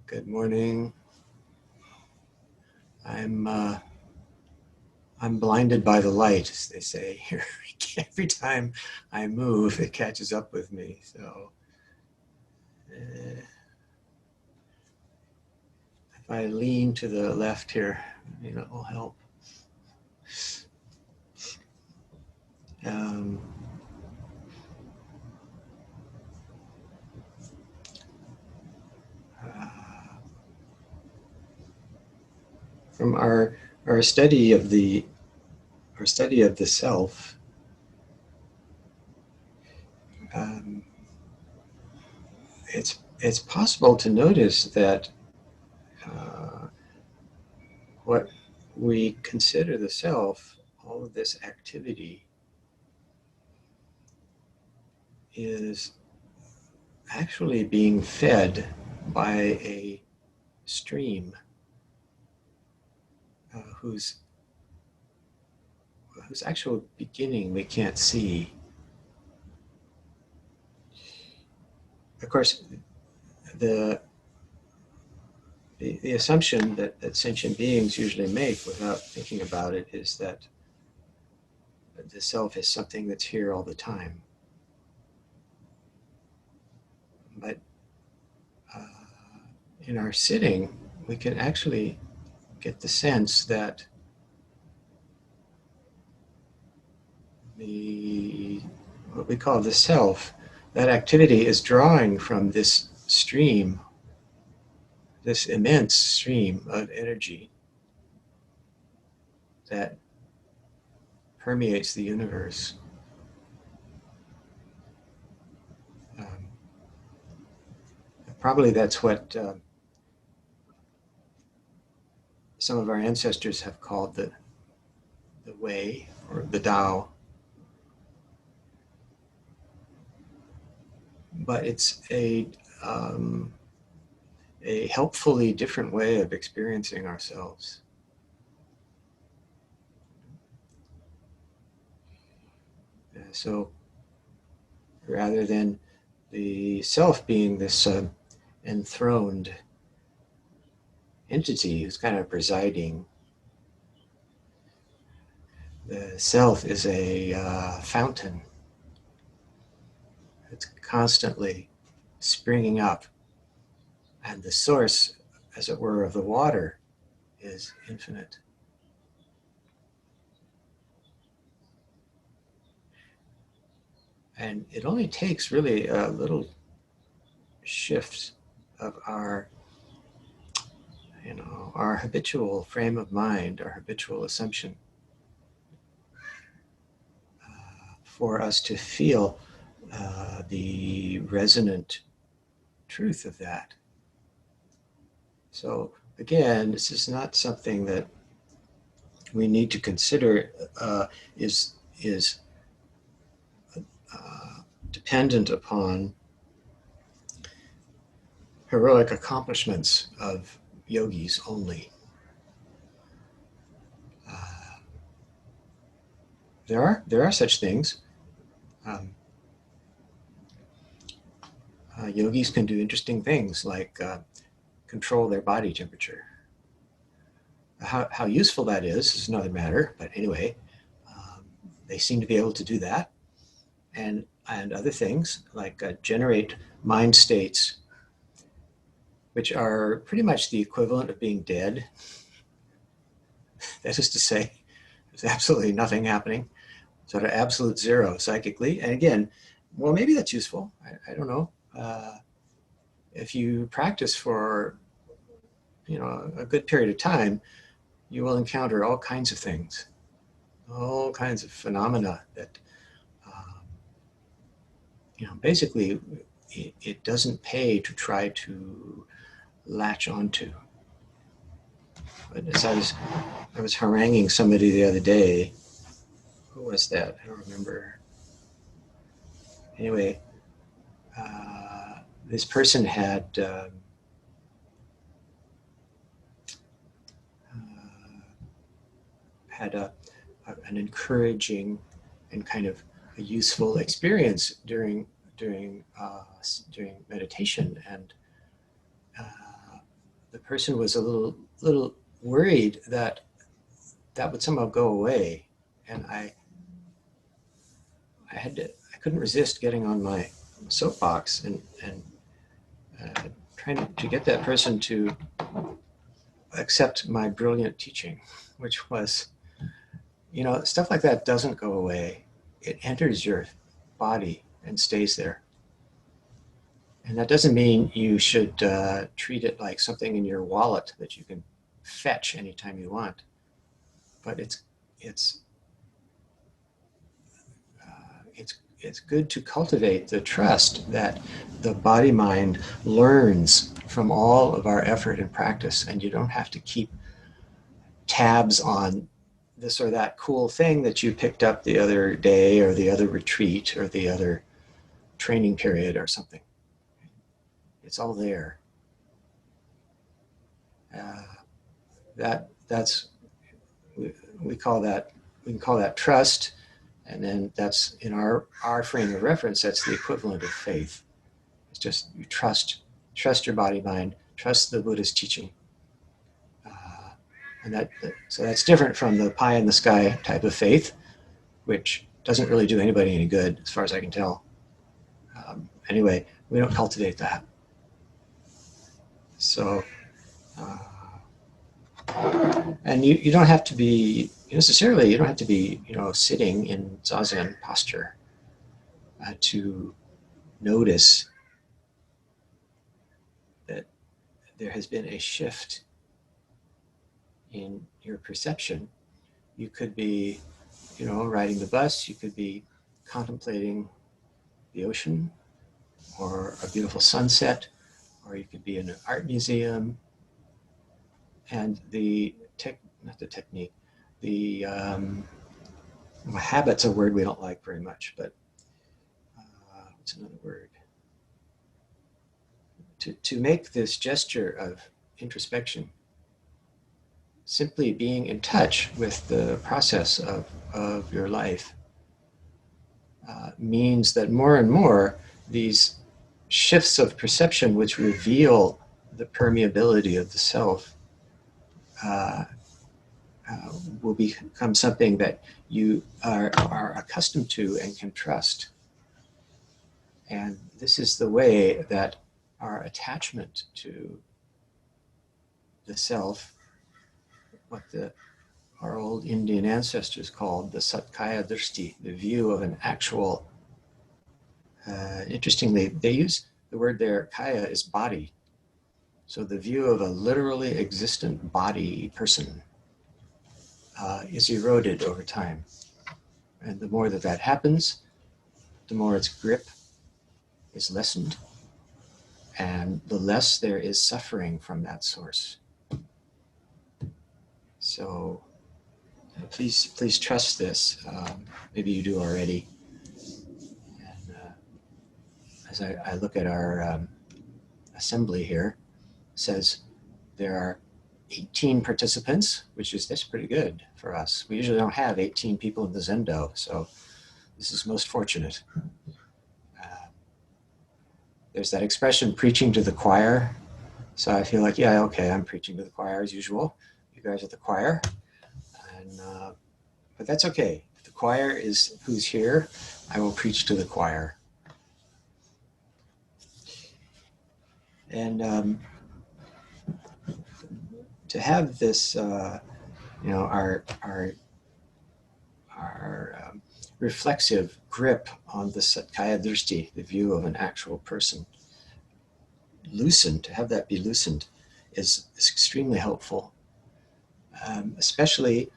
Good morning. I'm blinded by the light, as they say here. Every time I move, it catches up with me. So if I lean to the left here, maybe it will help. Um, from our study of the self, it's possible to notice that what we consider the self, all of this activity, is actually being fed by a stream whose actual beginning we can't see. Of course, the assumption that sentient beings usually make without thinking about it is that the self is something that's here all the time. But in our sitting, we can actually get the sense that what we call the self, that activity is drawing from this stream, this immense stream of energy that permeates the universe. Probably that's what some of our ancestors have called the way, or the Tao. But it's a helpfully different way of experiencing ourselves. So rather than the self being this enthroned entity who's kind of presiding, the self is a fountain. It's constantly springing up, and the source, as it were, of the water is infinite. And it only takes really a little shift of our habitual frame of mind, our habitual assumption, for us to feel the resonant truth of that. So again, this is not something that we need to consider is dependent upon heroic accomplishments of yogis only. There are such things. Yogis can do interesting things like control their body temperature. How useful that is another matter, but anyway, they seem to be able to do that. And other things like generate mind states which are pretty much the equivalent of being dead. That is to say, there's absolutely nothing happening, sort of absolute zero psychically. And again, well, maybe that's useful. I don't know. If you practice for a good period of time, you will encounter all kinds of things, all kinds of phenomena that basically it doesn't pay to try to latch onto. But as I was haranguing somebody the other day. Who was that? I don't remember. Anyway, this person had an encouraging and kind of a useful experience during meditation, and the person was a little worried that that would somehow go away, and I couldn't resist getting on my soapbox and trying to get that person to accept my brilliant teaching, which was, stuff like that doesn't go away. It enters your body and stays there. And that doesn't mean you should treat it like something in your wallet that you can fetch anytime you want. But it's good to cultivate the trust that the body-mind learns from all of our effort and practice, and you don't have to keep tabs on this or that cool thing that you picked up the other day or the other retreat or the other training period or something. It's all there. That's we can call that trust, and then that's in our frame of reference. That's the equivalent of faith. It's just you trust your body mind, trust the Buddha's teaching, and so that's different from the pie in the sky type of faith, which doesn't really do anybody any good, as far as I can tell. Anyway, we don't cultivate that. So, and you don't have to be necessarily. You don't have to be sitting in zazen posture to notice that there has been a shift in your perception. You could be, riding the bus. You could be contemplating the ocean or a beautiful sunset, or you could be in an art museum. And habit's a word we don't like very much, but what's another word? To make this gesture of introspection, simply being in touch with the process of your life, means that more and more these shifts of perception, which reveal the permeability of the self, will become something that you are accustomed to and can trust. And this is the way that our attachment to the self, what our old Indian ancestors called the satkaya drishti, the view of an actual, interestingly, they use the word there, kaya is body. So the view of a literally existent body person is eroded over time. And the more that happens, the more its grip is lessened, and the less there is suffering from that source. So please trust this. Maybe you do already. And as I look at our assembly here, it says there are 18 participants, that's pretty good for us. We usually don't have 18 people in the Zendo, so this is most fortunate. There's that expression, preaching to the choir. So I feel like, yeah, okay, I'm preaching to the choir as usual. You guys are the choir. And, but that's okay. If the choir is who's here, I will preach to the choir. And to have this, our reflexive grip on the satkaya drishti, the view of an actual person, to have that be loosened is extremely helpful, especially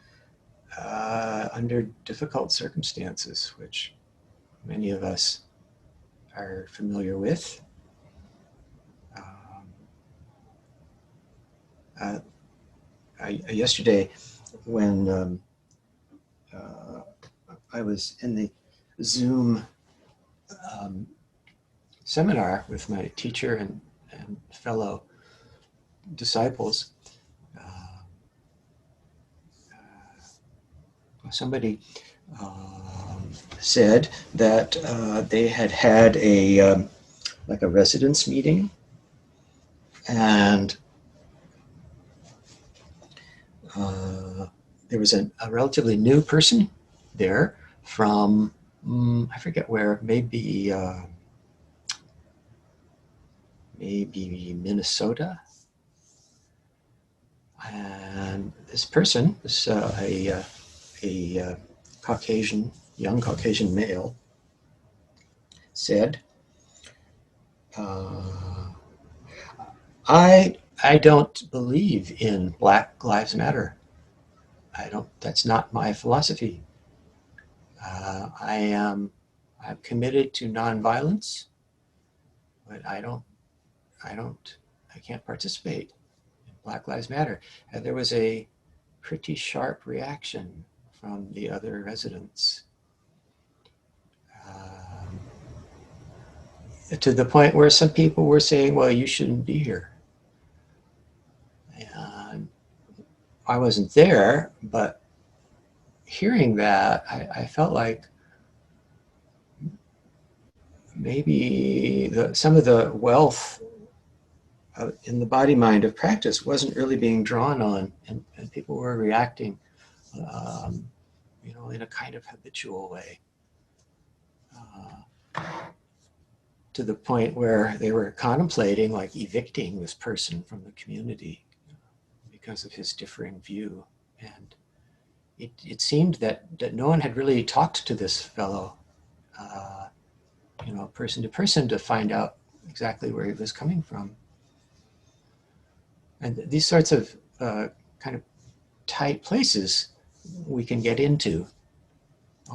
under difficult circumstances, which many of us are familiar with. Yesterday, when I was in the Zoom seminar with my teacher and fellow disciples, somebody said that they had a like a residence meeting, and there was a relatively new person there from, I forget where, maybe Minnesota. And this person was a Caucasian, young Caucasian male, said, I don't believe in Black Lives Matter. That's not my philosophy. I'm committed to nonviolence, but I can't participate in Black Lives Matter. And there was a pretty sharp reaction from the other residents, to the point where some people were saying, well, you shouldn't be here. And I wasn't there, but hearing that, I felt like maybe some of the wealth in the body-mind of practice wasn't really being drawn on, and people were reacting, in a kind of habitual way, to the point where they were contemplating like evicting this person from the community because of his differing view. And it seemed that no one had really talked to this fellow, person to person, to find out exactly where he was coming from. And these sorts of kind of tight places we can get into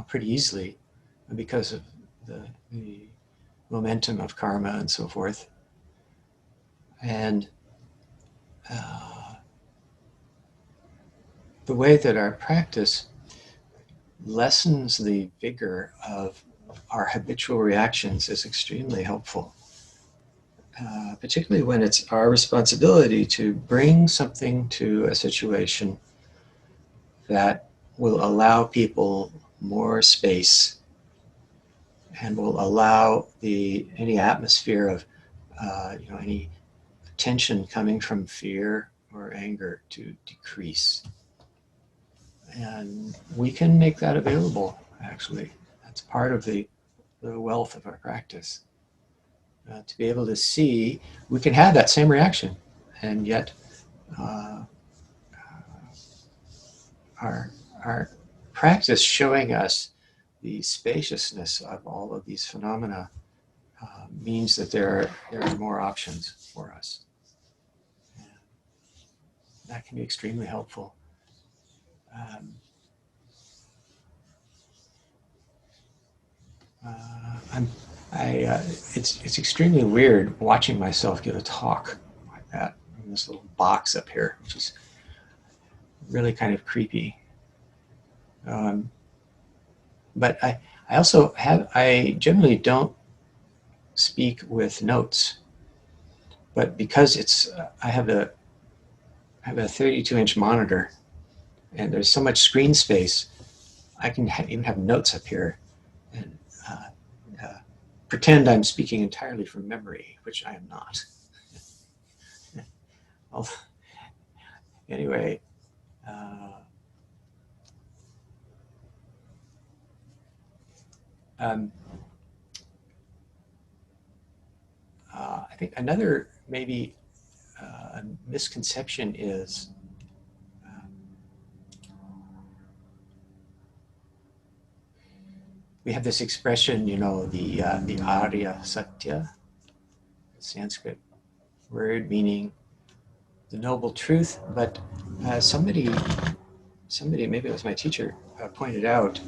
pretty easily because of the momentum of karma and so forth. And the way that our practice lessens the vigor of our habitual reactions is extremely helpful. Particularly when it's our responsibility to bring something to a situation that will allow people more space and will allow any atmosphere of any tension coming from fear or anger to decrease. And we can make that available, actually. That's part of the wealth of our practice. To be able to see, we can have that same reaction, and yet our practice showing us the spaciousness of all of these phenomena means that there are more options for us. And that can be extremely helpful. It's extremely weird watching myself give a talk like that in this little box up here, which is really kind of creepy. But I generally don't speak with notes, but because I have a 32-inch monitor and there's so much screen space, I can even have notes up here and pretend I'm speaking entirely from memory, which I am not. Anyway, I think another maybe misconception is we have this expression, the Arya Satya, Sanskrit word meaning the noble truth, but somebody, maybe it was my teacher, pointed out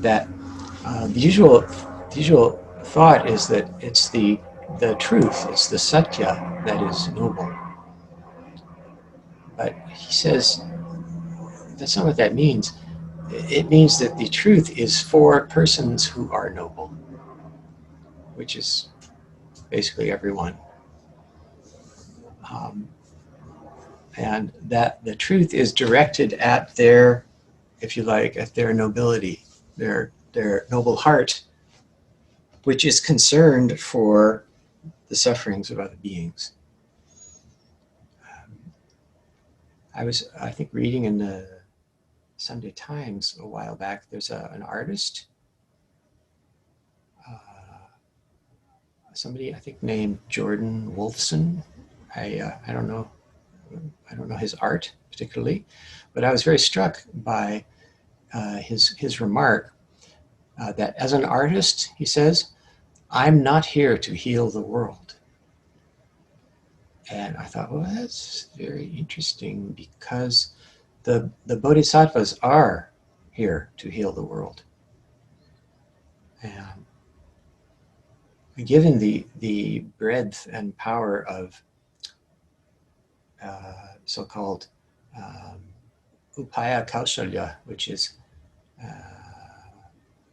that the usual thought is that it's the truth, it's the Satya that is noble. But he says that's not what that means. It means that the truth is for persons who are noble, which is basically everyone. And that the truth is directed at their, if you like, at their nobility, their noble heart, which is concerned for the sufferings of other beings. I think, reading in the Sunday Times a while back. There's an artist, somebody I think named Jordan Wolfson. I don't know. I don't know his art particularly, but I was very struck by his remark that as an artist, he says, "I'm not here to heal the world." And I thought, well, that's very interesting, because the bodhisattvas are here to heal the world. And given the breadth and power of so-called upaya kausalya, which is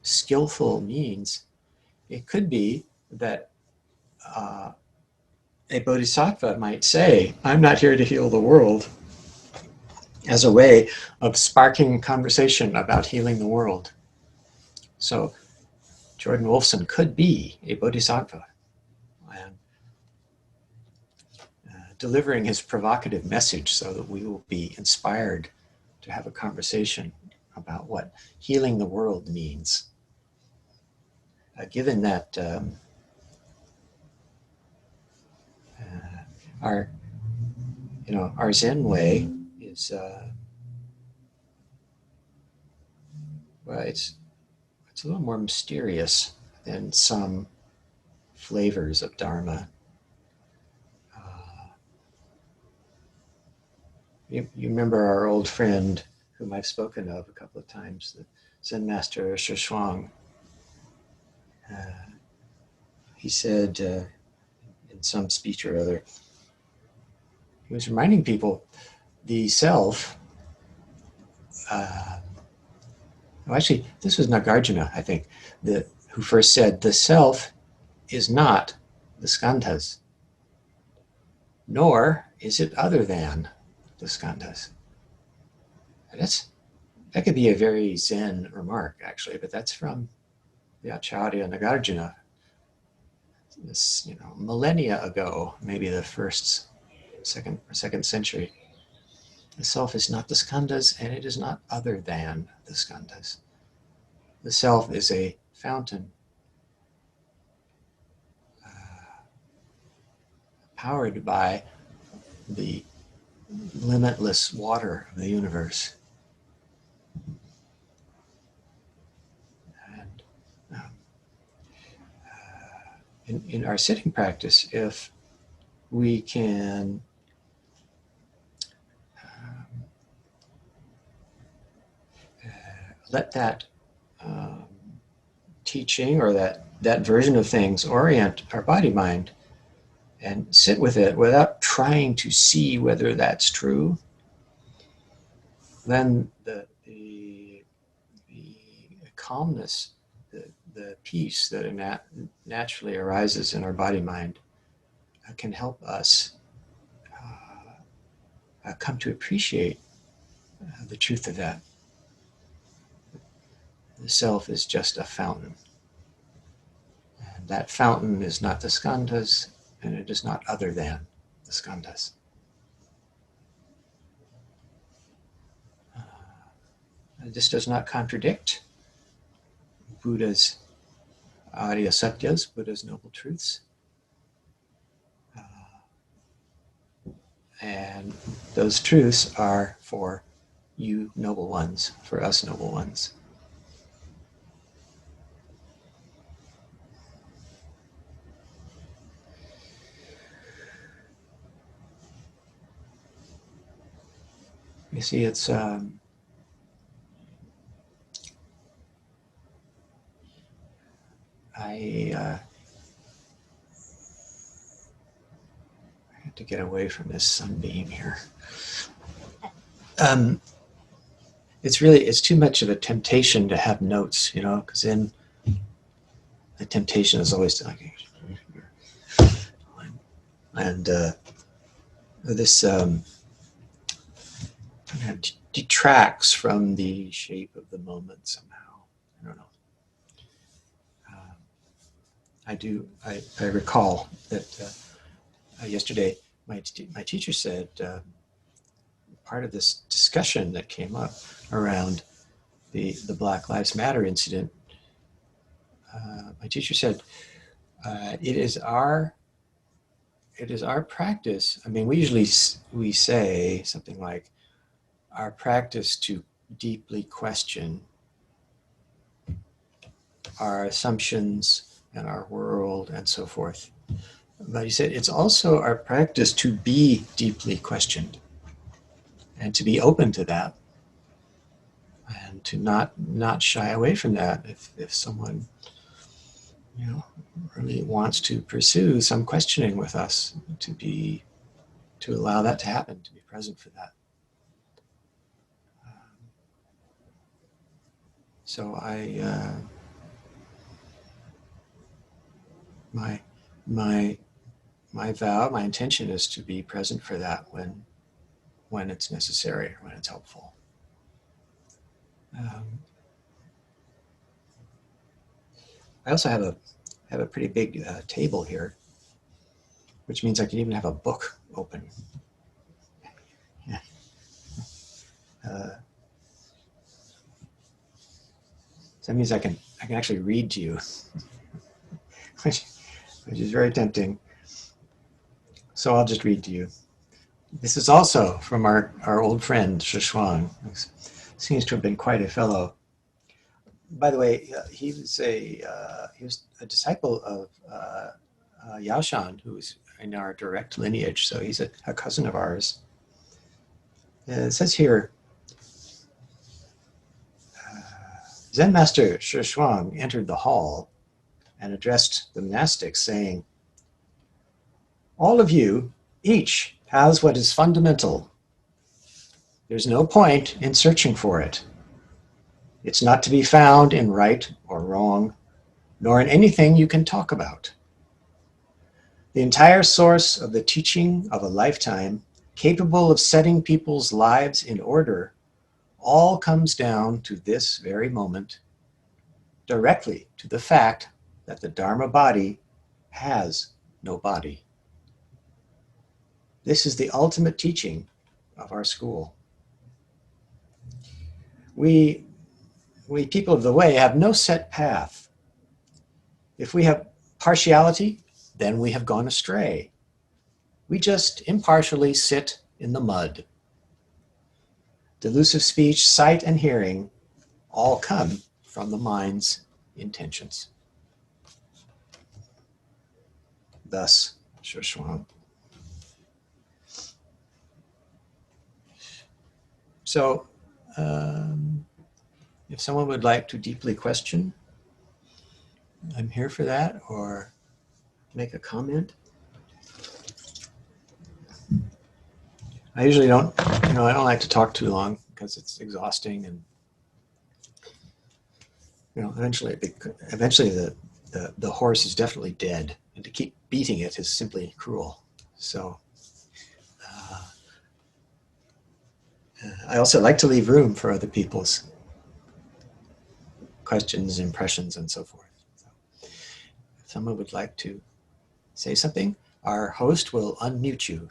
skillful means, it could be that a bodhisattva might say, "I'm not here to heal the world," as a way of sparking conversation about healing the world. So Jordan Wolfson could be a bodhisattva, and delivering his provocative message so that we will be inspired to have a conversation about what healing the world means. Given that our Zen way is well, it's a little more mysterious than some flavors of Dharma. You remember our old friend, whom I've spoken of a couple of times, the Zen master Shuang. He said in some speech or other, he was reminding people the self. Actually, this was Nagarjuna, I think, who first said the self is not the skandhas, nor is it other than the skandhas. That could be a very Zen remark, actually, but that's from the Acharya Nagarjuna, this, millennia ago, maybe the second century. The self is not the skandhas, and it is not other than the skandhas. The self is a fountain powered by the limitless water of the universe. And in our sitting practice, if we can let that teaching or that version of things orient our body-mind and sit with it without trying to see whether that's true, then the calmness, the peace that naturally arises in our body-mind can help us come to appreciate the truth of that. The self is just a fountain. And that fountain is not the skandhas, and it is not other than the skandhas. This does not contradict Buddha's Arya Satyas, Buddha's noble truths. And those truths are for you noble ones, for us noble ones. You see, it's I have to get away from this sunbeam here. It's too much of a temptation to have notes, because then the temptation is always like, and this detracts from the shape of the moment somehow. I don't know. I recall that yesterday my teacher said part of this discussion that came up around the Black Lives Matter incident. My teacher said, it is our practice. I mean, we say something like, our practice to deeply question our assumptions and our world and so forth. But he said it's also our practice to be deeply questioned and to be open to that, and to not shy away from that. If someone, you know, really wants to pursue some questioning with us, to allow that to happen, to be present for that. So my vow, my intention is to be present for that when it's necessary, when it's helpful. I also have a pretty big table here, which means I can even have a book open. Yeah. So that means I can actually read to you, which is very tempting. So I'll just read to you. This is also from our old friend, Shuang, who seems to have been quite a fellow. By the way, he was a disciple of Yaoshan, who was in our direct lineage, so he's a cousin of ours. It says here, Zen Master Shuang entered the hall and addressed the monastics, saying, all of you, each has what is fundamental. There's no point in searching for it. It's not to be found in right or wrong, nor in anything you can talk about. The entire source of the teaching of a lifetime, capable of setting people's lives in order, all comes down to this very moment, directly to the fact that the Dharma body has no body. This is the ultimate teaching of our school. We people of the way have no set path. If we have partiality, then we have gone astray. We just impartially sit in the mud. Delusive speech, sight, and hearing all come from the mind's intentions. Thus, Shuang. So, if someone would like to deeply question, I'm here for that, or make a comment. I usually don't, I don't like to talk too long because it's exhausting, and eventually the horse is definitely dead, and to keep beating it is simply cruel. So I also like to leave room for other people's questions, impressions, and so forth. So if someone would like to say something, our host will unmute you.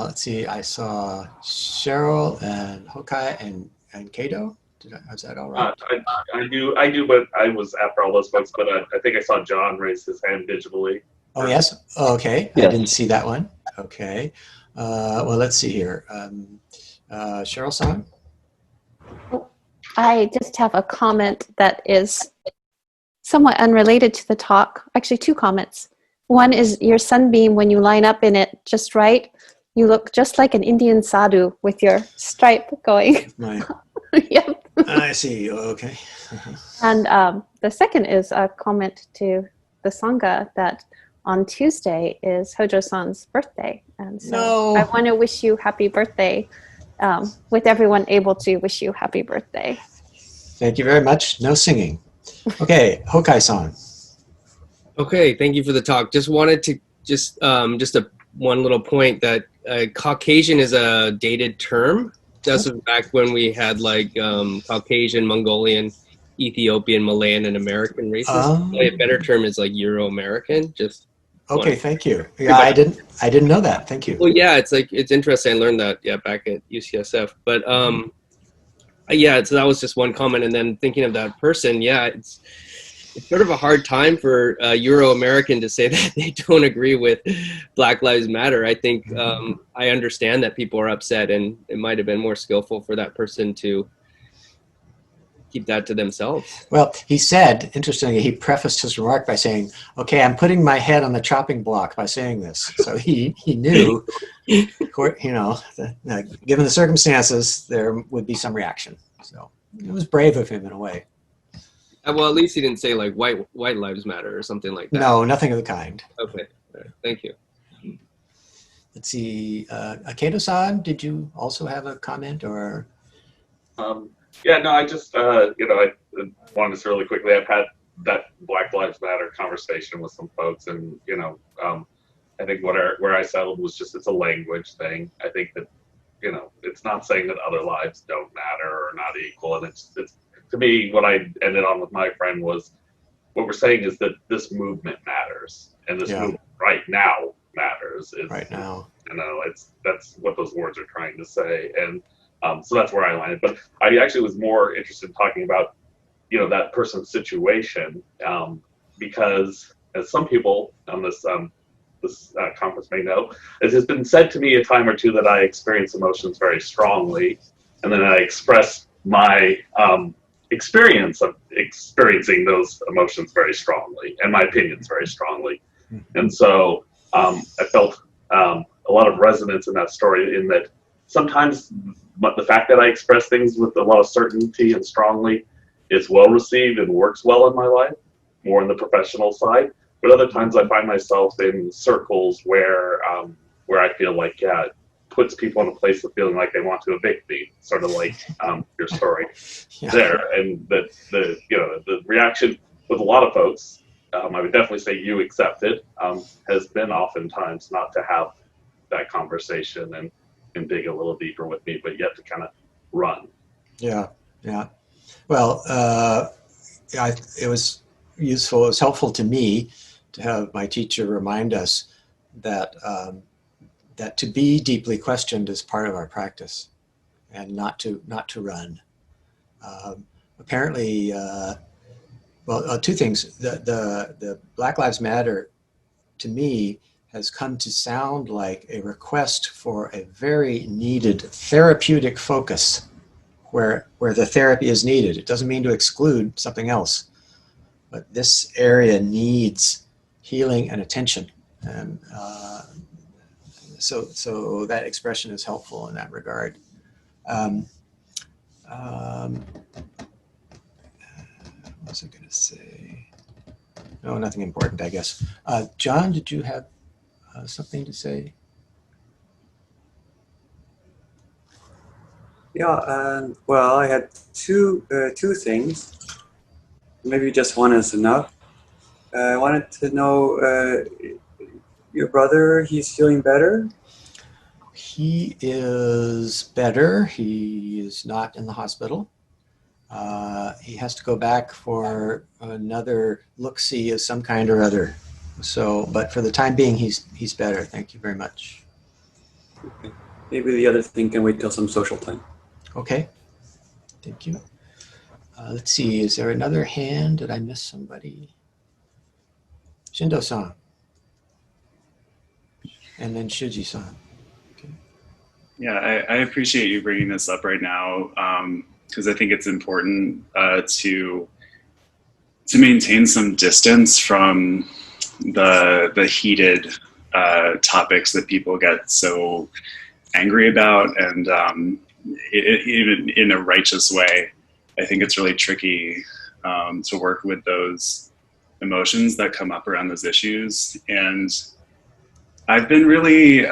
Let's see, I saw Cheryl and Hokai and Kato. Is that all right? I do, but I was after all those folks, but I think I saw John raise his hand digitally. Oh, yes? Okay, yes. I didn't see that one. Okay. Well, let's see here. Cheryl-san? I just have a comment that is somewhat unrelated to the talk. Actually, two comments. One is your sunbeam, when you line up in it just right, you look just like an Indian sadhu with your stripe going. Right. Yep. I see. Okay. And the second is a comment to the sangha that on Tuesday is Hojo-san's birthday. And so I want to wish you happy birthday, with everyone able to wish you happy birthday. Thank you very much. No singing. Okay, Hokai-san. Okay, thank you for the talk. Just wanted to one little point that Caucasian is a dated term. That's back when we had like Caucasian, Mongolian, Ethiopian, Malayan, and American races. A better term is like Euro-American. Just Okay, thank you. Yeah, I didn't know that. Thank you. Well, yeah, it's interesting. I learned that back at UCSF. But yeah, so that was just one comment. And then thinking of that person, yeah, it's sort of a hard time for Euro-American to say that they don't agree with Black Lives Matter. I think I understand that people are upset, and it might have been more skillful for that person to keep that to themselves. Well, he said, interestingly, he prefaced his remark by saying, okay, I'm putting my head on the chopping block by saying this. So he knew, you know, given the circumstances, there would be some reaction. So it was brave of him in a way. Well, at least he didn't say like white lives matter or something like that. No, nothing of the kind. Okay, thank you. Let's see, Akedo-san, did you also have a comment or? Yeah, no, I just, I wanted to say really quickly, I've had that Black Lives Matter conversation with some folks, and, I think where I settled was just, it's a language thing. I think that, it's not saying that other lives don't matter or are not equal. And it's to me, what I ended on with my friend was, what we're saying is that this movement matters, and this movement right now matters. Right now. That's what those words are trying to say. And so that's where I landed. But I actually was more interested in talking about, that person's situation, because as some people on this conference may know, it has been said to me a time or two that I experience emotions very strongly, and then I express my experience of experiencing those emotions very strongly and my opinions very strongly. And so I felt a lot of resonance in that story, in that sometimes the fact that I express things with a lot of certainty and strongly is well received and works well in my life, more on the professional side. But other times I find myself in circles where I feel like, it puts people in a place of feeling like they want to evict me, sort of like your story there. And the reaction with a lot of folks, I would definitely say you accepted, has been oftentimes not to have that conversation and dig a little deeper with me, but yet to kind of run. Yeah. Well, it was useful. It was helpful to me to have my teacher remind us that that to be deeply questioned is part of our practice, and not to run. Apparently, two things. The Black Lives Matter, to me, has come to sound like a request for a very needed therapeutic focus, where the therapy is needed. It doesn't mean to exclude something else, but this area needs healing and attention. And so that expression is helpful in that regard. What was I going to say? No, nothing important, I guess. John, did you have something to say? Yeah, well, I had two things. Maybe just one is enough. I wanted to know, your brother, he's feeling better? He is better. He is not in the hospital. He has to go back for another look-see of some kind or other. So, but for the time being, he's better. Thank you very much. Okay. Maybe the other thing can wait till some social time. Okay. Thank you. Let's see. Is there another hand? Did I miss somebody? Shindo-san. And then Shuji-san. Okay. Yeah, I appreciate you bringing this up right now, because I think it's important to maintain some distance from the heated topics that people get so angry about, and even in a righteous way. I think it's really tricky to work with those emotions that come up around those issues. And I've been really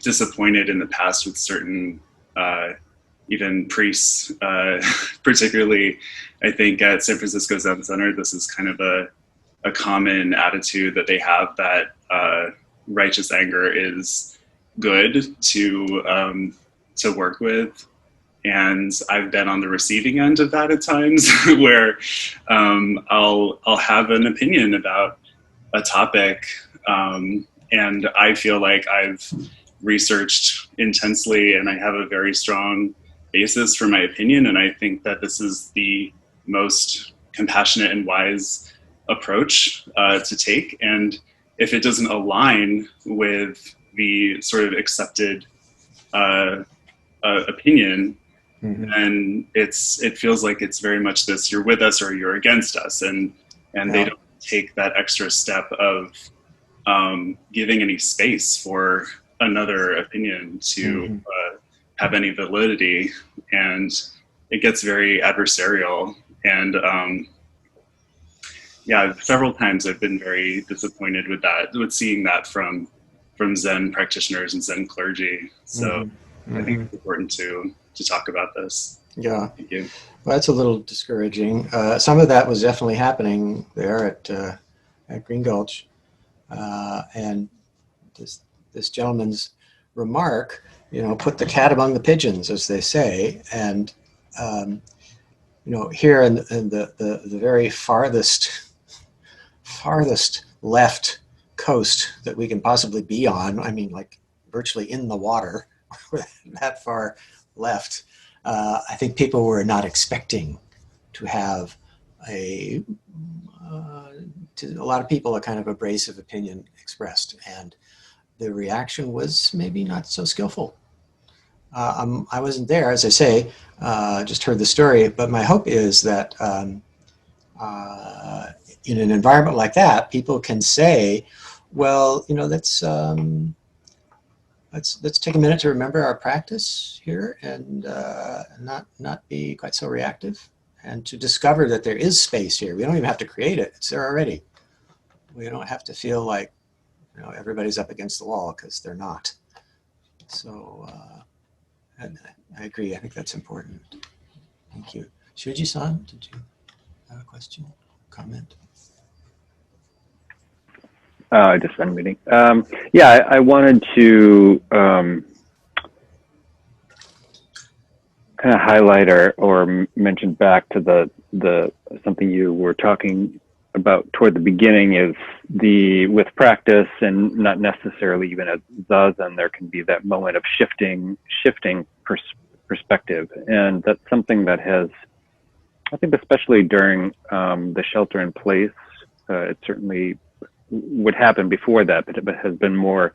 disappointed in the past with certain even priests, particularly I think at San Francisco Zen Center, this is kind of a common attitude that they have, that righteous anger is good to work with. And I've been on the receiving end of that at times, where I'll have an opinion about a topic And I feel like I've researched intensely and I have a very strong basis for my opinion. And I think that this is the most compassionate and wise approach to take. And if it doesn't align with the sort of accepted opinion, then it feels like it's very much this: you're with us or you're against us, and they don't take that extra step of giving any space for another opinion to have any validity, and it gets very adversarial. And yeah, several times I've been very disappointed with that, with seeing that from Zen practitioners and Zen clergy. So I think it's important to talk about this. Yeah. Thank you. Well, that's a little discouraging. Some of that was definitely happening there at Green Gulch. And this gentleman's remark, put the cat among the pigeons, as they say. And, here in the very farthest left coast that we can possibly be on, I mean, like virtually in the water, that far left, I think people were not expecting to have a lot of people, a kind of abrasive opinion expressed, and the reaction was maybe not so skillful. I wasn't there, as I say, just heard the story, but my hope is that in an environment like that, people can say, well, let's take a minute to remember our practice here, and not be quite so reactive, and to discover that there is space here. We don't even have to create it; it's there already. We don't have to feel like everybody's up against the wall, because they're not. So I agree. I think that's important. Thank you. Shuji-san, did you have a question, comment? Just unmuting. Yeah, I wanted to kind of highlight or mention back to the something you were talking about toward the beginning, is with practice, and not necessarily even at Zazen, there can be that moment of shifting perspective, and that's something that has, I think, especially during the shelter in place, it certainly would happen before that, but it has been more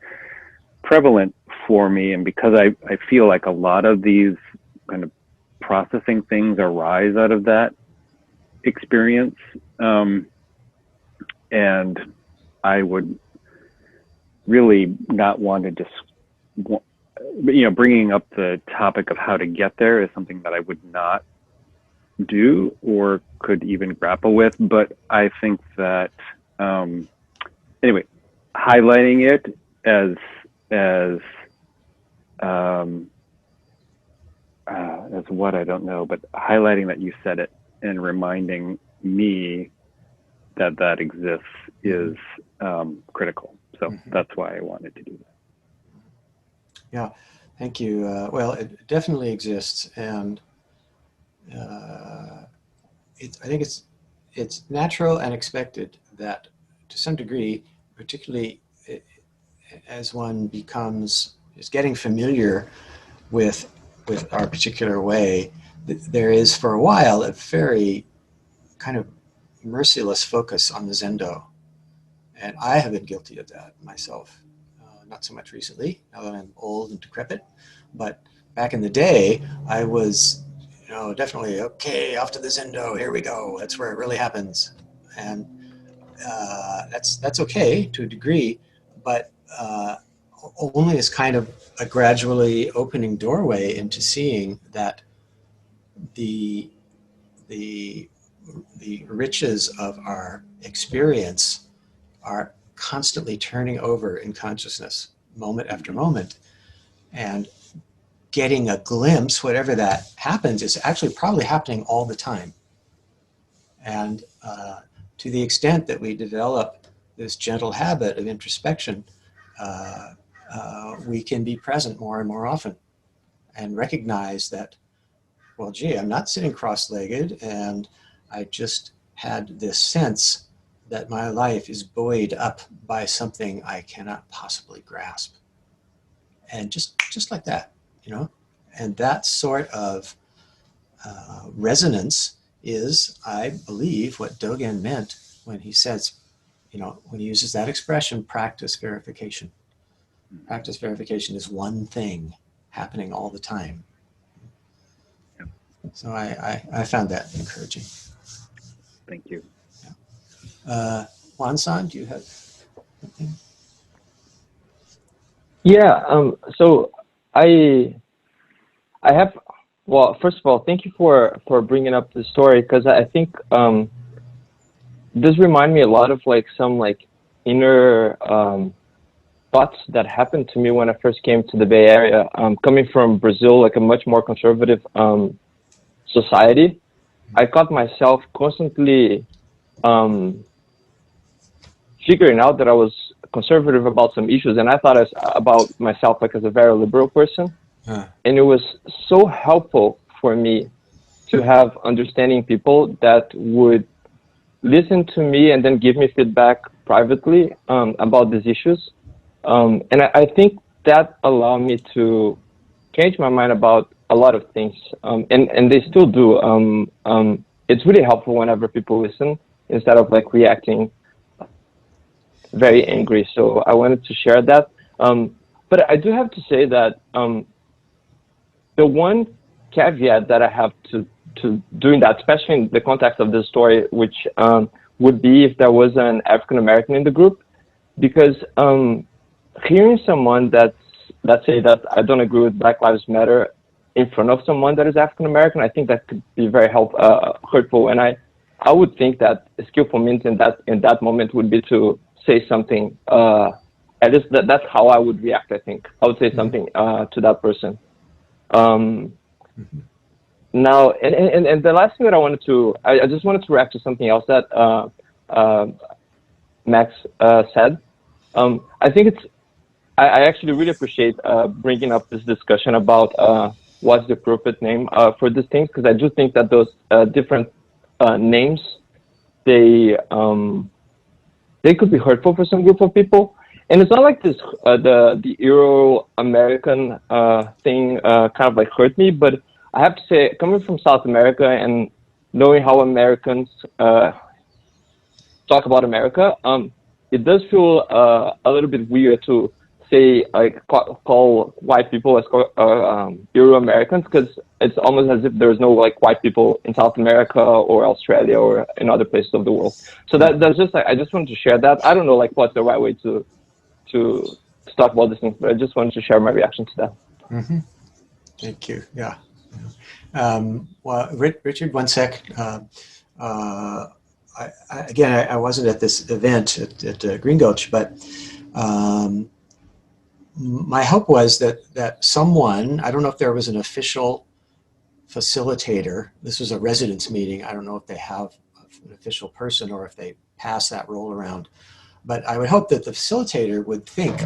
prevalent for me. And because I feel like a lot of these kind of processing things arise out of that experience, and I would really not want to just, bringing up the topic of how to get there is something that I would not do or could even grapple with. But I think that, anyway, highlighting it as what, I don't know, but highlighting that you said it and reminding me that exists is critical. So that's why I wanted to do that. Yeah, thank you. Well, it definitely exists, and I think it's natural and expected that, to some degree, particularly as one is getting familiar with our particular way, there is for a while a very kind of merciless focus on the Zendo. And I have been guilty of that myself. Not so much recently, now that I'm old and decrepit, but back in the day, I was, definitely, okay, off to the Zendo, here we go, that's where it really happens. And that's okay to a degree, but only as kind of a gradually opening doorway into seeing that the riches of our experience are constantly turning over in consciousness, moment after moment, and getting a glimpse, whatever that happens, is actually probably happening all the time. And to the extent that we develop this gentle habit of introspection, we can be present more and more often and recognize that, well, gee, I'm not sitting cross-legged, and I just had this sense that my life is buoyed up by something I cannot possibly grasp. And just like that, and that sort of resonance is, I believe, what Dogen meant when he says, when he uses that expression, practice verification. Practice verification is one thing happening all the time. So I found that encouraging. Thank you. Juan-san, do you have something? Yeah, so I have, well, first of all, thank you for bringing up the story, because I think this reminds me a lot of some inner thoughts that happened to me when I first came to the Bay Area. Coming from Brazil, a much more conservative society, I caught myself constantly figuring out that I was conservative about some issues, and I thought about myself as a very liberal person. And it was so helpful for me to have understanding people that would listen to me and then give me feedback privately about these issues. And I think that allowed me to change my mind about a lot of things, and they still do. It's really helpful whenever people listen instead of reacting very angry. So I wanted to share that. But I do have to say that the one caveat that I have to doing that, especially in the context of this story, which would be if there was an African American in the group, because hearing someone let's say that I don't agree with Black Lives Matter in front of someone that is African American, I think that could be very hurtful. And I would think that a skillful means in that moment would be to say something. At least that's how I would react. I think I would say something to that person. Now, and the last thing that I just wanted to react to something else that Max said. I think I actually really appreciate bringing up this discussion about what's the appropriate name for these things, because I do think that those different names, they could be hurtful for some group of people. And it's not like this the Euro-American thing kind of hurt me, but I have to say, coming from South America and knowing how Americans talk about America, it does feel a little bit weird to say call white people as Euro-Americans, because it's almost as if there's no white people in South America or Australia or in other places of the world. So that's just I just wanted to share that. I don't know what's the right way to talk about these things, but I just wanted to share my reaction to that. Mm-hmm. Thank you. Yeah. Well, Richard, one sec. I wasn't at this event at Green Gulch, but my hope was that someone, I don't know if there was an official facilitator. This was a residence meeting. I don't know if they have an official person or if they pass that role around. But I would hope that the facilitator would think,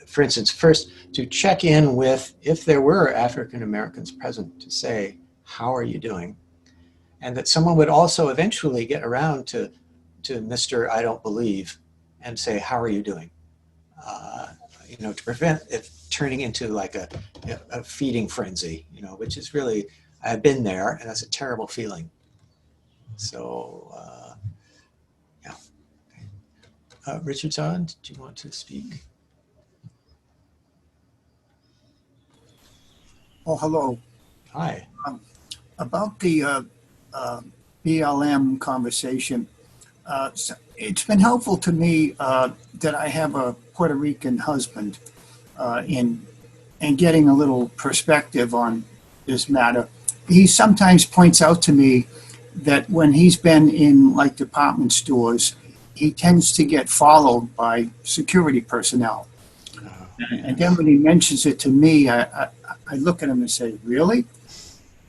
for instance, first to check in with, if there were African Americans present, to say, how are you doing? And that someone would also eventually get around to Mr. I don't believe and say, how are you doing? To prevent it turning into a feeding frenzy, which is really, I've been there and that's a terrible feeling. So, Richard-san, do you want to speak? Oh, hello. Hi. About the BLM conversation, it's been helpful to me that I have a Puerto Rican husband and getting a little perspective on this matter. He sometimes points out to me that when he's been in department stores, he tends to get followed by security personnel. And then when he mentions it to me, I look at him and say, really?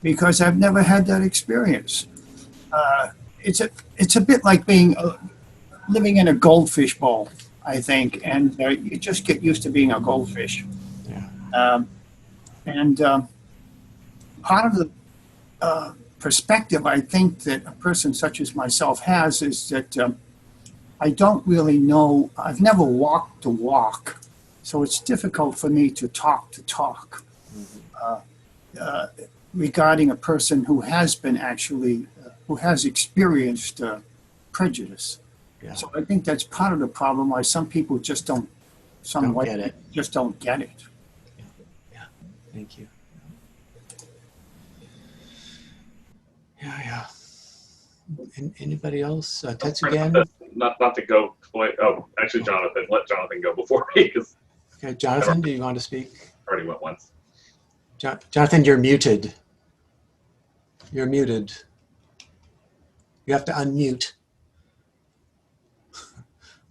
Because I've never had that experience. It's a bit like living in a goldfish bowl, I think, and you just get used to being a goldfish. Yeah. Part of the perspective I think that a person such as myself has is that I don't really know, I've never walked the walk, so it's difficult for me to talk the talk regarding a person who has been actually, who has experienced prejudice. Yeah. So I think that's part of the problem why some people just don't, get it. just don't get it. Yeah. Thank you. Yeah. Anybody else? Tetsugen? Not to go. Oh, actually, Jonathan. Let Jonathan go before me, because Okay, Jonathan, do you want to speak? already went once. Jonathan, you're muted. You're muted. You have to unmute.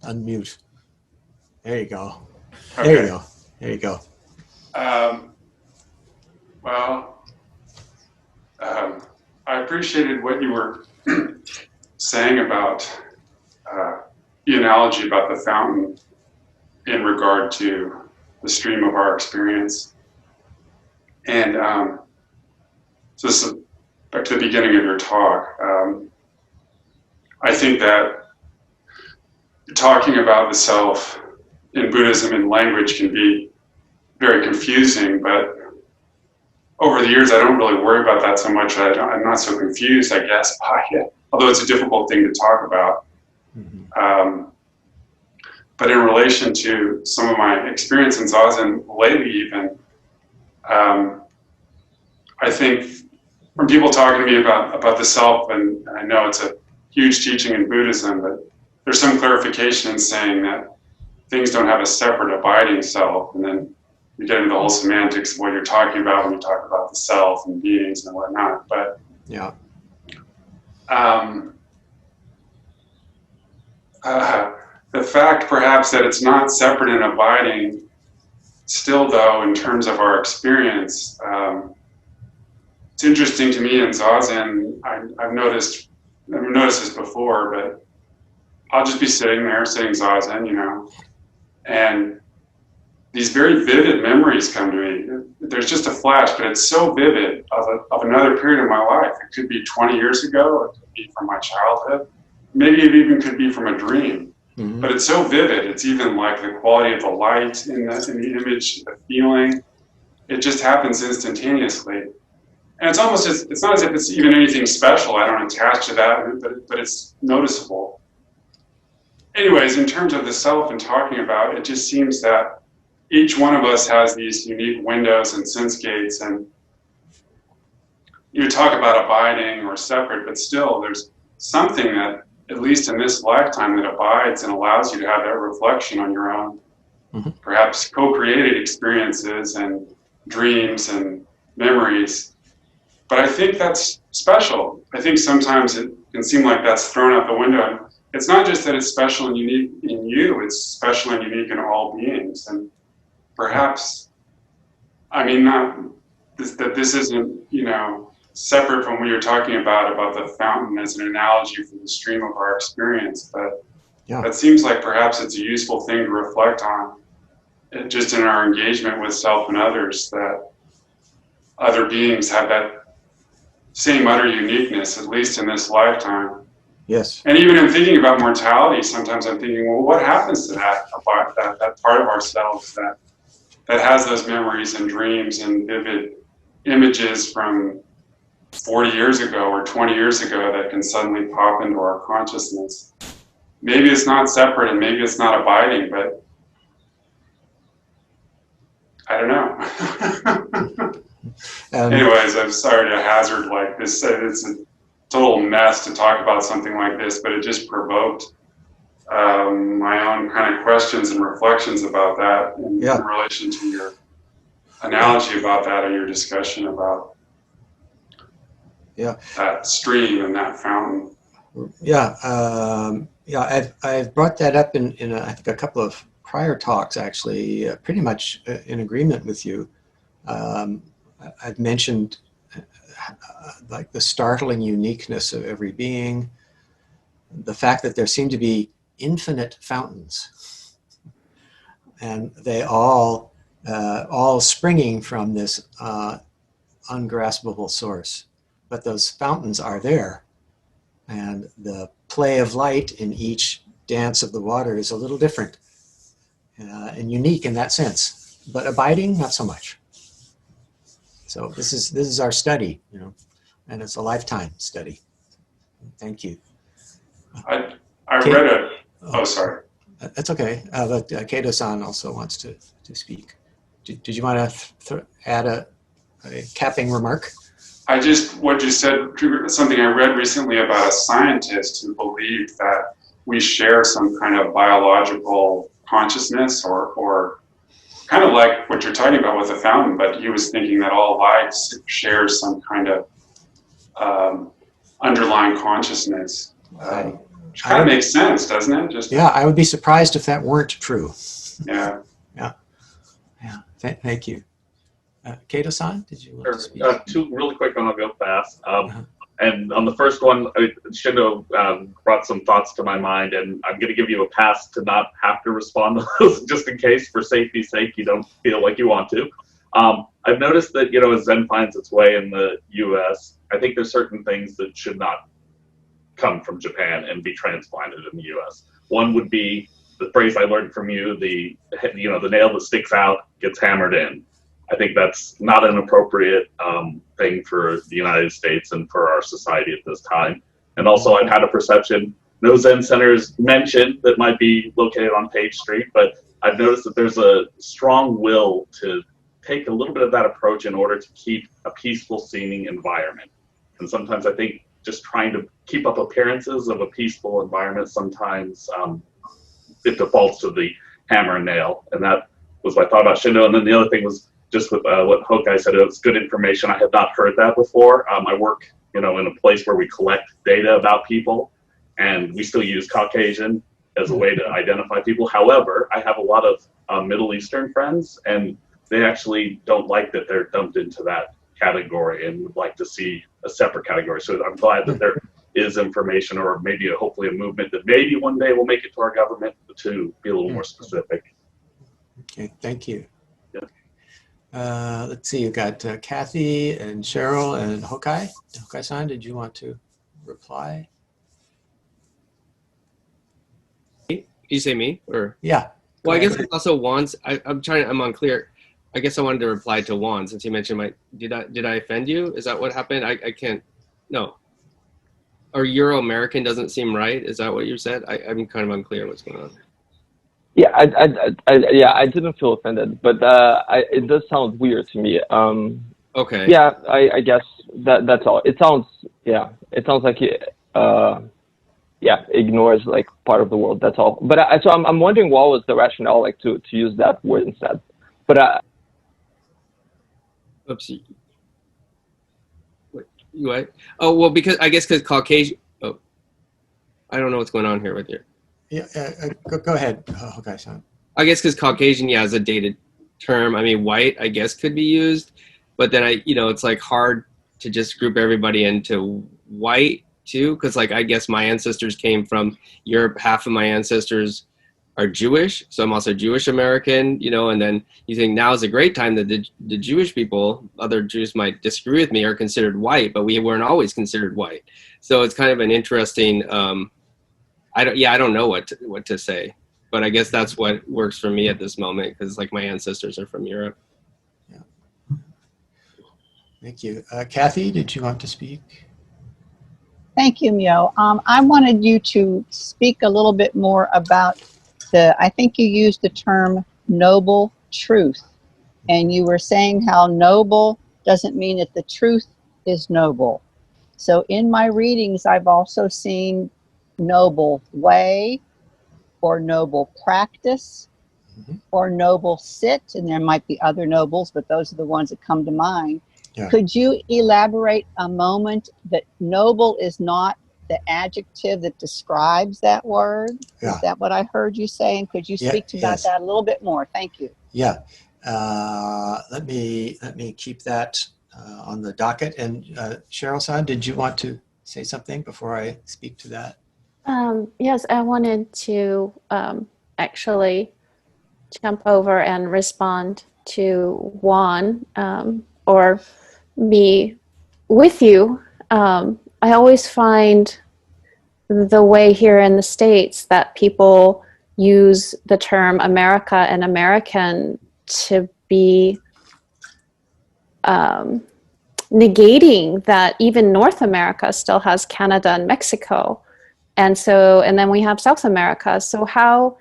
Unmute. There you go. Okay. There you go. There you go. I appreciated what you were saying about the analogy about the fountain in regard to the stream of our experience. And so this is back to the beginning of your talk. I think that talking about the self in Buddhism in language can be very confusing, but over the years, I don't really worry about that so much. I'm not so confused, I guess, by it, although it's a difficult thing to talk about. Mm-hmm. But in relation to some of my experience in Zazen lately even, I think from people talking to me about the self, and I know it's a huge teaching in Buddhism, but there's some clarification in saying that things don't have a separate abiding self, and then you get into the whole semantics of what you're talking about when you talk about the self and beings and whatnot. But yeah, the fact perhaps that it's not separate and abiding, still though, in terms of our experience, it's interesting to me in Zazen. I've noticed this before, but I'll just be sitting Zazen, and these very vivid memories come to me. There's just a flash, but it's so vivid of another period of my life. It could be 20 years ago, or it could be from my childhood. Maybe it even could be from a dream. mm-hmm. But it's so vivid. It's even like the quality of the light in the image, the feeling. It just happens instantaneously. And it's almost it's not as if it's even anything special. I don't attach to that, but it's noticeable. Anyways, in terms of the self and talking about, it just seems that each one of us has these unique windows and sense gates, and you talk about abiding or separate, but still there's something that, at least in this lifetime, that abides and allows you to have that reflection on your own, mm-hmm. perhaps co-created experiences and dreams and memories. But I think that's special. I think sometimes it can seem like that's thrown out the window. It's not just that it's special and unique in you, it's special and unique in all beings. And perhaps, this isn't, separate from what you're talking about the fountain as an analogy for the stream of our experience, but that seems like perhaps it's a useful thing to reflect on, just in our engagement with self and others, that other beings have that same utter uniqueness, at least in this lifetime. Yes. And even in thinking about mortality, sometimes I'm thinking, well, what happens to that part of ourselves that has those memories and dreams and vivid images from 40 years ago or 20 years ago that can suddenly pop into our consciousness? Maybe it's not separate and maybe it's not abiding, but I don't know. Anyways, I'm sorry to hazard like this. It's a total mess to talk about something like this, but it just provoked my own kind of questions and reflections about that in relation to your analogy about that, or your discussion about that stream and that fountain. I've brought that up in I think a couple of prior talks, actually, pretty much in agreement with you. I've mentioned like the startling uniqueness of every being, the fact that there seem to be infinite fountains, and they all springing from this ungraspable source. but those fountains are there. And the play of light in each dance of the water is a little different and unique in that sense, but abiding, not so much. So this is our study, you know, and it's a lifetime study. Thank you. I read it. Oh, sorry. That's okay. But Kato-san also wants to speak. Did you want to add a capping remark? What you said, something I read recently about a scientist who believed that we share some kind of biological consciousness or kind of like what you're talking about with the fountain, but he was thinking that all light shares some kind of underlying consciousness. Which kind of makes sense, doesn't it? Yeah, I would be surprised if that weren't true. Yeah. Yeah. Thank you. Kato-san, did you want to speak? Two really quick, and I'll go fast. And on the first one, Shindo brought some thoughts to my mind, and I'm going to give you a pass to not have to respond to those, just in case, for safety's sake, you don't feel like you want to. I've noticed that, you know, as Zen finds its way in the U.S., I think there's certain things that should not come from Japan and be transplanted in the U.S. One would be the phrase I learned from you, the nail that sticks out gets hammered in. I think that's not an appropriate thing for the United States and for our society at this time. And also, I've had a perception, no Zen centers mentioned that might be located on Page Street, but I've noticed that there's a strong will to take a little bit of that approach in order to keep a peaceful seeming environment. And sometimes I think just trying to keep up appearances of a peaceful environment, sometimes it defaults to the hammer and nail. And that was my thought about Shindo. And then the other thing was, just with what Hokai said, it was good information. I had not heard that before. I work, in a place where we collect data about people, and we still use Caucasian as a way to identify people. However, I have a lot of Middle Eastern friends, and they actually don't like that they're dumped into that category and would like to see a separate category. So I'm glad that there is information, or maybe hopefully a movement that maybe one day will make it to our government to be a little more specific. Okay, thank you. Let's see, you've got Kathy and Cheryl and Hokai. Hokai-san, did you want to reply? Did you say me? Or yeah. Well, I guess also Juan's. I'm unclear. I guess I wanted to reply to Juan since he mentioned did I offend you? Is that what happened? I can't. No. Or Euro-American doesn't seem right. Is that what you said? I'm kind of unclear what's going on. Yeah, I didn't feel offended, but it does sound weird to me. Okay. Yeah, I guess that's all. It sounds like it ignores like part of the world. That's all. But so I'm wondering what was the rationale like to use that word instead. But Oopsie. What? Oh well, because Caucasian. Oh, I don't know what's going on here with you. Yeah, go ahead, Hokai-san. I guess because Caucasian, is a dated term. I mean, white, I guess, could be used, but then it's like hard to just group everybody into white too, because I guess my ancestors came from Europe. Half of my ancestors are Jewish, so I'm also Jewish American, and then you think now is a great time that the Jewish people, other Jews might disagree with me, are considered white, but we weren't always considered white. So it's kind of an interesting. I don't know what to say, but I guess that's what works for me at this moment because my ancestors are from Europe. Yeah. Thank you. Kathy, did you want to speak? Thank you, Myō. I wanted you to speak a little bit more about I think you used the term noble truth, and you were saying how noble doesn't mean that the truth is noble. So in my readings, I've also seen noble way or noble practice or noble sit, and there might be other nobles, but those are the ones that come to mind. Yeah. Could you elaborate a moment that noble is not the adjective that describes that word? Yeah. Is that what I heard you say? And could you speak about that a little bit more? Thank you. Yeah. Let me keep that on the docket. And Cheryl-san, did you want to say something before I speak to that? Yes, I wanted to actually jump over and respond to Juan or be with you I always find the way here in the States that people use the term America and American to be negating that even North America still has Canada and Mexico. And then we have South America. So how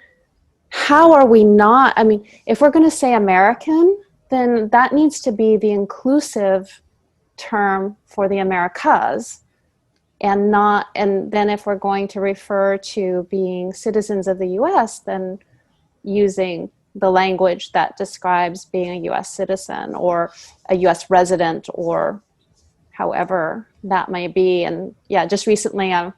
are we not, I mean, if we're going to say American, then that needs to be the inclusive term for the Americas, and then if we're going to refer to being citizens of the US, then using the language that describes being a US citizen or a US resident, or however that may be. And yeah, just recently I've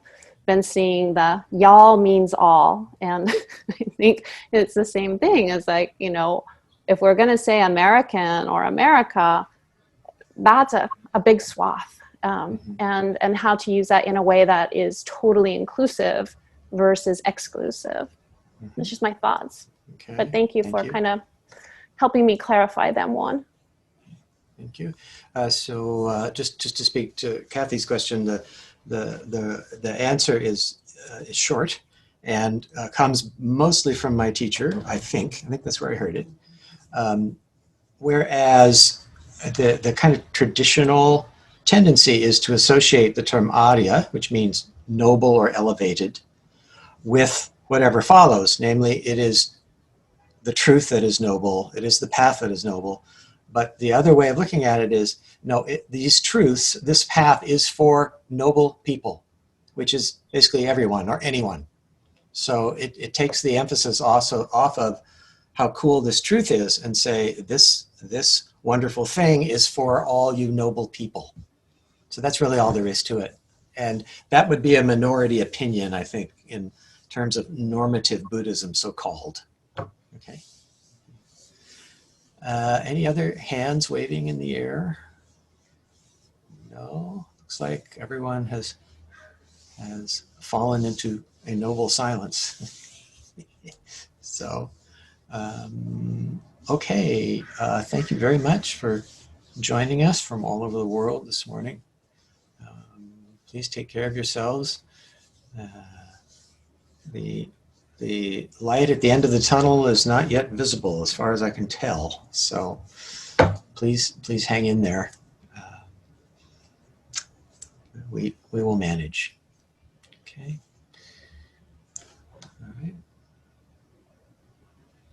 been seeing the y'all means all, and I think it's the same thing. It's like, you know, if we're going to say American or America, that's a big swath. And how to use that in a way that is totally inclusive versus exclusive. It's just my thoughts. Okay. But thank you for kind of helping me clarify them one. Thank you. So just to speak to Kathy's question, the answer is short and comes mostly from my teacher. I think that's where I heard it. Whereas the kind of traditional tendency is to associate the term Arya, which means noble or elevated, with whatever follows. Namely, it is the truth that is noble. It is the path that is noble. But the other way of looking at it is, no, these truths, this path is for noble people, which is basically everyone or anyone. So it takes the emphasis also off of how cool this truth is and say, this wonderful thing is for all you noble people. So that's really all there is to it. And that would be a minority opinion, I think, in terms of normative Buddhism, so-called. Okay. Any other hands waving in the air? No. Looks like everyone has fallen into a noble silence. So, okay. Thank you very much for joining us from all over the world this morning. Please take care of yourselves. The light at the end of the tunnel is not yet visible as far as I can tell. So please hang in there. We will manage. Okay.